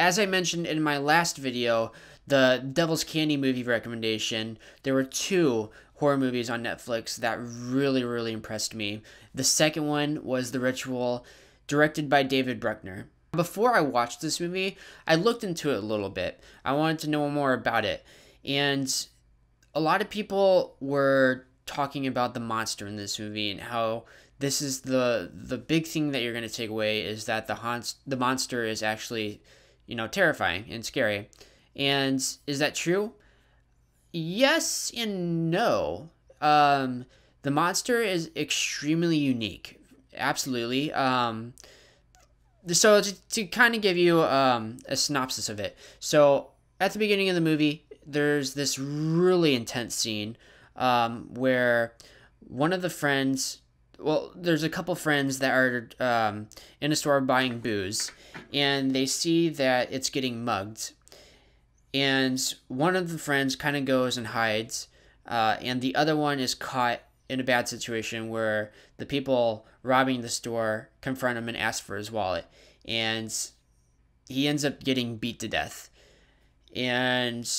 as I mentioned in my last video, the Devil's Candy movie recommendation, there were two horror movies on Netflix that really, really impressed me. The second one was The Ritual, directed by David Bruckner. Before I watched this movie, I looked into it a little bit. I wanted to know more about it. And a lot of people were talking about the monster in this movie and how this is the big thing that you're going to take away is that the monster is actually, terrifying and scary. And is that true? Yes and no. The monster is extremely unique. Absolutely. So to kind of give you a synopsis of it. So at the beginning of the movie, there's this really intense scene where one of the friends, there's a couple friends that are in a store buying booze, and they see that it's getting mugged. And one of the friends kind of goes and hides, and the other one is caught in a bad situation where the people robbing the store confront him and ask for his wallet. And he ends up getting beat to death. And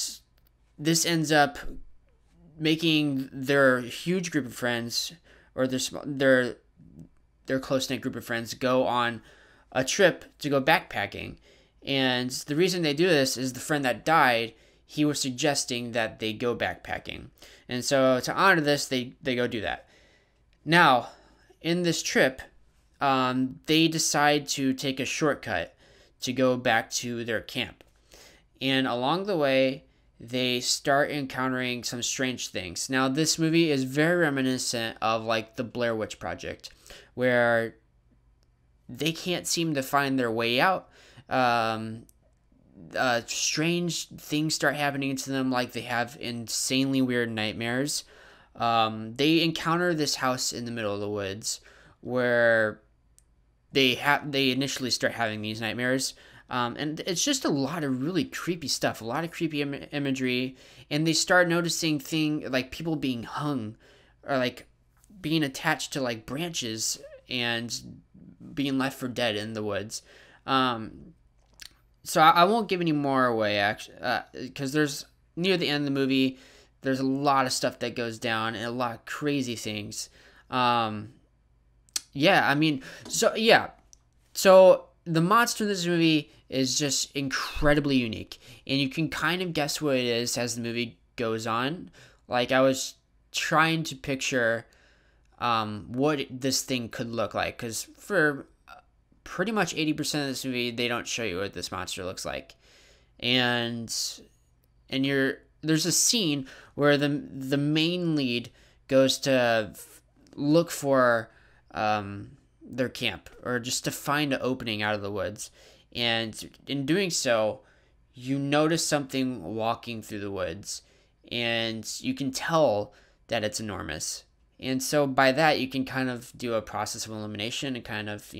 this ends up making their huge group of friends, or their close-knit group of friends, go on a trip to go backpacking. And the reason they do this is the friend that died, he was suggesting that they go backpacking. And so to honor this, they go do that. Now, in this trip, they decide to take a shortcut to go back to their camp. And along the way, they start encountering some strange things. Now, this movie is very reminiscent of like the Blair Witch Project, where they can't seem to find their way out. Strange things start happening to them, like they have insanely weird nightmares. They encounter this house in the middle of the woods where they initially start having these nightmares. And it's just a lot of really creepy stuff, a lot of creepy imagery, and they start noticing like people being hung or like being attached to like branches and being left for dead in the woods. So I won't give any more away, actually, because there's near the end of the movie, there's a lot of stuff that goes down and a lot of crazy things. So the monster in this movie is just incredibly unique, and you can kind of guess what it is as the movie goes on. Like, I was trying to picture what this thing could look like, because for pretty much 80% of this movie, they don't show you what this monster looks like. And there's a scene where the main lead goes to look for their camp, or just to find an opening out of the woods. And in doing so, you notice something walking through the woods, and you can tell that it's enormous. And so by that, you can kind of do a process of elimination and kind of,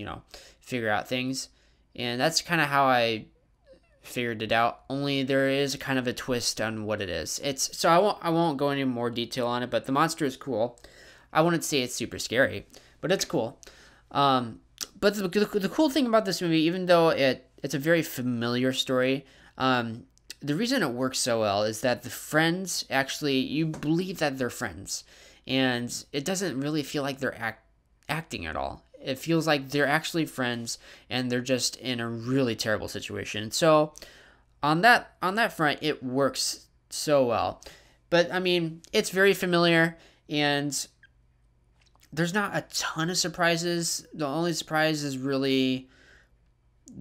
figure out things. And that's kind of how I figured it out. Only there is a kind of a twist on what it is. I won't go into more detail on it, but the monster is cool. I wouldn't say it's super scary, but it's cool. But the cool thing about this movie, even though it's a very familiar story, the reason it works so well is that the friends actually, you believe that they're friends. And it doesn't really feel like they're acting at all. It feels like they're actually friends, and they're just in a really terrible situation. So on that front, it works so well. But I mean, it's very familiar, and there's not a ton of surprises. The only surprise is really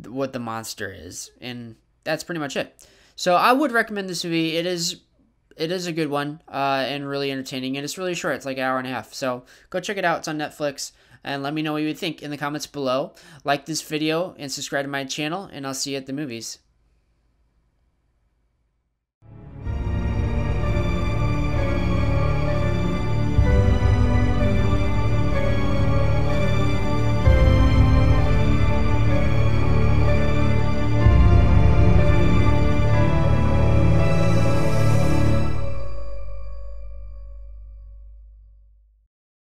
what the monster is, and that's pretty much it. So I would recommend this movie. It is a good one, and really entertaining, and it's really short. It's like an hour and a half. So go check it out. It's on Netflix, and let me know what you think in the comments below. Like this video and subscribe to my channel, and I'll see you at the movies.